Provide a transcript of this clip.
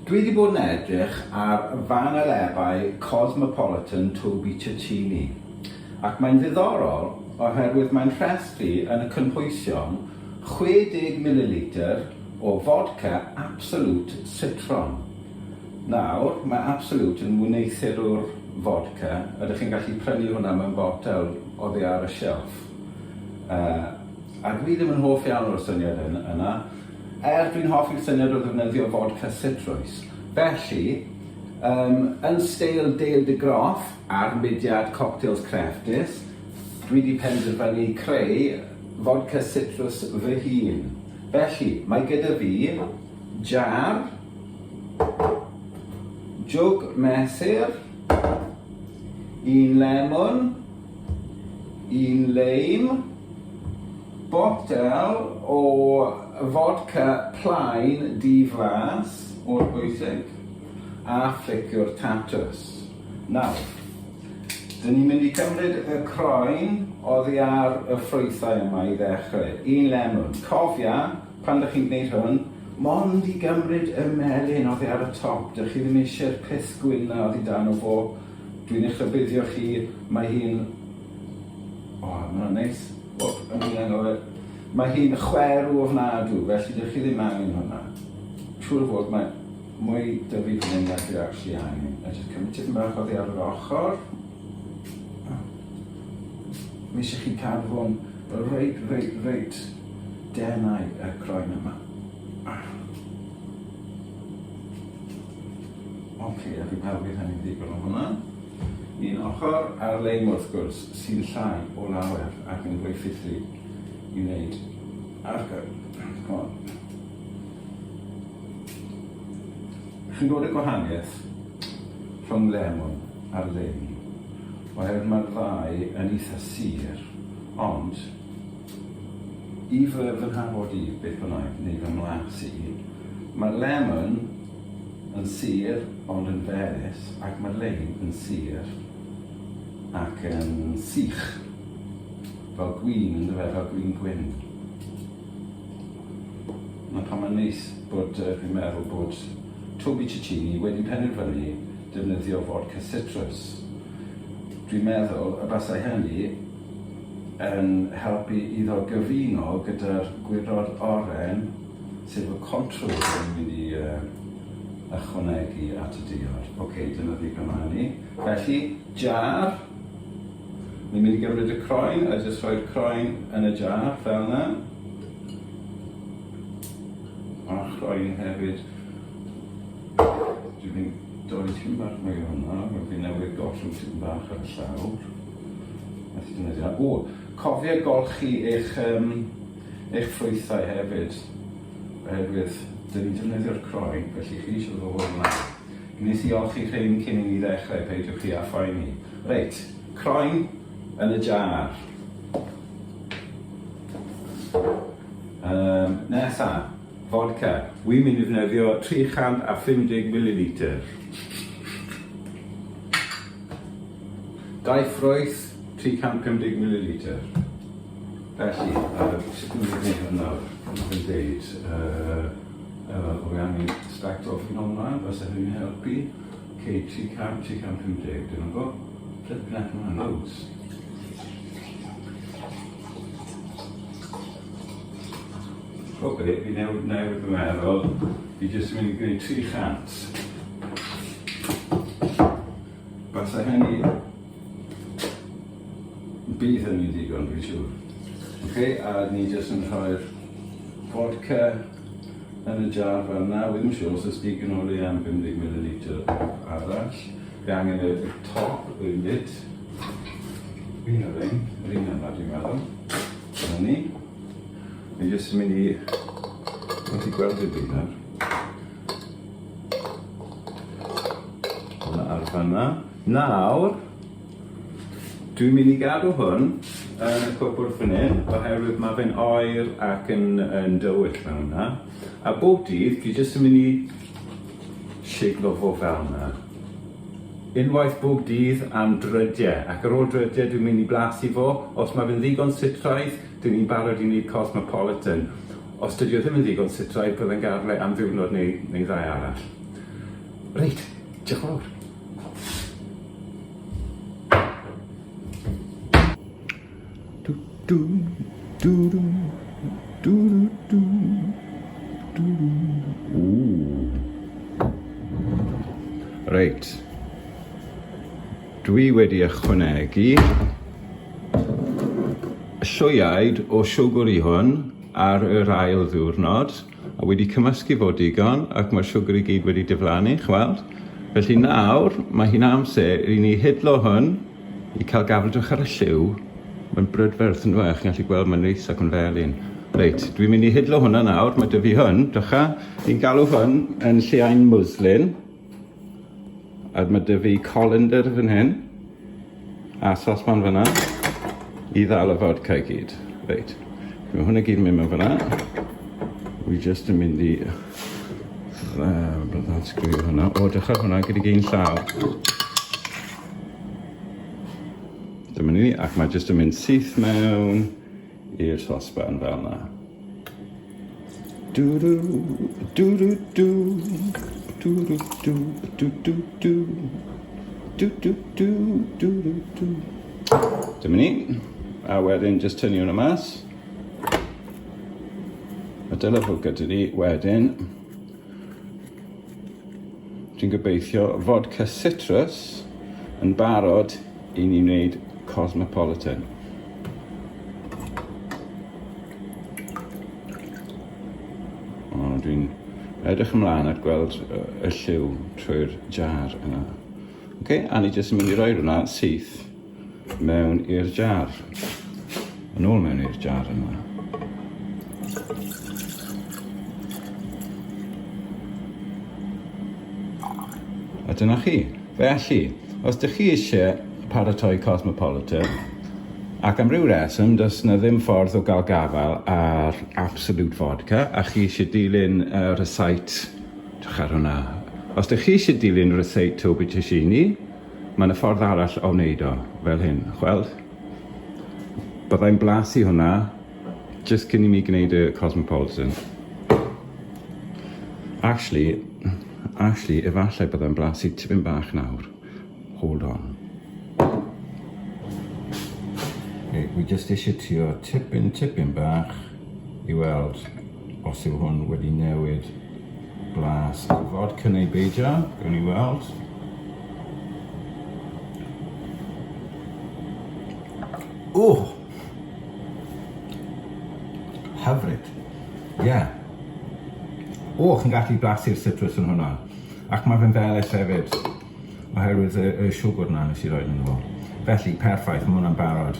Dwi wedi bod yn edrych ar fan alebau Cosmopolitan Toby Cecchini. Ac mae'n ddiddorol oherwydd mae'n rhestru yn y cynhwysion 60 ml o fodca Absolute Citron. Nawr, mae Absolute yn wyneithurwr fodca, ydych chi'n gallu prynu hwnna mewn botel oddi ar y shelf. A dwi ddim yn hoff iawn o'r syniad yna, dwi'n hoffi'r syniad o ddefnyddio Fodca Sitrws. Felly, yn steil Dale de Groff ar mudiad Coctels crefftus, dwi wedi penderfynu creu Fodca Sitrws fy hun. Felly, mae gyda fi jar, jwg mesur, un lemwn, un leim, botel o fodca plaen diflas o'r bwysig a flicwr tatws. Nawr, dyn ni'n mynd i cymryd y croen oddi ar y ffrwythau yma i ddechrau. Un lemwn. Cofia, pan ydych chi'n gwneud hwn, mond i gymryd y melyn oddi ar y top. Dych chi ddim eisiau'r pith gwyn na oddi dan o fo. Dwi'n eich rybuddio chi, mae hi'n... mae'n neis. Mae hi'n chwerw ofnadw, felly dych chi ddim angen hwnna. Siwr o fod mae mwy dyfu fan hyn nag ydych actually angen. A jyst cymryd tipyn bach oddi ar yr ochr. Mi eisiau chi cadw hwn reit denau y croen yma. Oce, a fi'n meddwl bydd hynny'n ddigon o hwnna. Un ochr a'r leim wrth gwrs sy'n llai o lawer ac yn fwy ffithlu i wneud ar gyfer. Chi'n gweld y gwahaniaeth rhwng lemwn a'r leim oherwydd mae'r ddau yn eitha sur, ond i fy nhabod i beth bynnag neu fy mlas i, mae'r lemwn yn sur ond yn ferus ac mae'r leim yn sur ac yn sych fel gwyn yn dweud, fel gwyn gwyn. Na pan mae'n neis bod fi'n meddwl bod Toby Cecchini wedi penderfynu defnyddio Fodca Sitrws. Dwi'n meddwl y basai hynny yn helpu iddo gyfuno gyda'r gwyrod oren sef y control yn mynd i ychwanegu at y diod. Oce, dyna ddigon o hynny. Felly, jar. Ni'n mynd i gymryd y croen a jyst rhoi'r croen yn y jar fel yna. A croen hefyd. Dwi'n mynd dod tipyn bach mwy o hwnna, mae fi'n newid gollwng tipyn bach ar y llawr. Cofia golchi eich ffrwythau hefyd. Oherwydd, dyn ni'n defnyddio'r croen, felly chi eisiau ddod o hwnna. Gwnes i olchi rhain cyn i ni ddechrau, peidiwch chi a phoeni. Reit, croen yn y jar. Nesa, fodca. Wi'n mynd i ddefnyddio 350 ml. 2 ffrwyth, 350 ml. Felly, sut dwi'n mynd i wneud hwnna? Dwi'n dweud, o angen stacked off yn hwnna, fysa hynny'n helpu. Ok, 350, dyn nhw'n go. Flippin' at hwnna'n loads. Ok, fi newid fy meddwl, fi jyst yn mynd i gwneud 300. Basa hynny, bydd hynny digon, fi'n siŵr. Ok, a ni jyst yn rhoi'r fodca yn y jar fel yna. Wy'n siŵr os ys digon o le am 50 ml arall. Fi angen y top y lid. Un o'r un, yr un yna dwi'n meddwl. Dyna ni. Fi jyst yn mynd i... Wy'n ti gweld y byd nawr. Hwna ar fanna. Nawr, dwi'n mynd i gadw hwn yn y cwbl fan hyn, oherwydd mae fe'n oer ac yn dywyll mewn hwnna. A bob dydd, fi jyst yn mynd i siglo fo fel yna. Unwaith bob dydd am drydiau, ac ar ôl drydiau dwi'n mynd i blasu fo. Os mae fe'n ddigon sitraidd, dwi'n ni'n barod i wneud Cosmopolitan. Os dydi o ddim yn ddigon sitraidd, byddai'n gadw am ddiwrnod neu ddau arall. Reit, diolch yn fawr. Reit. Dwi wedi ychwanegu llwyaid o siwgr i hwn ar yr ail ddiwrnod, a wedi cymysgu fod digon, ac mae'r siwgr i gyd wedi diflannu, chweld. Felly nawr, mae hi'n amser i ni hidlo hwn i cael gafldrych ar y lliw. Mae'n brydferth yn dweud, chi'n gallu gweld mae'n reis ac yn felyn. Reit, dwi'n mynd i hidlo hwnna nawr, mae dy fi hwn, dycha. Ni'n galw hwn yn lliain mwslin. A mae dy fi colander fan hyn, a sosban fanna, i ddal y fodca i gyd. Reit, mae hwnna gyd yn mynd mewn fanna. Wi jyst yn mynd i sgwio hwnna. O, dycha hwnna gyda gyn llaw. Dyma ni, ac mae jyst yn mynd syth mewn i'r sosban fel yna. Dyma ni, a wedyn jyst tynnu hwnna mas. A dyna fod gyda ni wedyn. Dwi'n gobeithio Fodca Sitrws yn barod i ni wneud cosmopolitan. Dwi'n edrych ymlaen at gweld y lliw trwy'r jar yna. A ni jyst yn mynd i roi hwnna syth mewn i'r jar. Yn ôl mewn i'r jar yna. A dyna chi. Felly, os ydych chi eisiau baratoi cosmopolitan, ac am ryw reswm, does na ddim ffordd o gael gafal ar absolute vodka, a chi eisiau dilyn receit, drach ar hwnna. Os ydych chi eisiau dilyn receit o Botticini, mae yna ffordd arall o wneud o, fel hyn, chweld? Byddai'n blasu hwnna, jyst cyn i mi gwneud y cosmopolitan. Actually, efallai byddai'n blasu tipyn bach nawr. Hold on. Wi jyst eisiau trio tipyn bach i weld os yw hwn wedi newid blas y fodca neu beidio. Gawn ni weld. O! Hyfryd. Ie. O, chi'n gallu blasu'r citrus yn hwnna. Ac mae fe'n felys hefyd. Oherwydd y siwgr na nes i roed yn fo. Felly, perffaith, mae hwnna'n barod.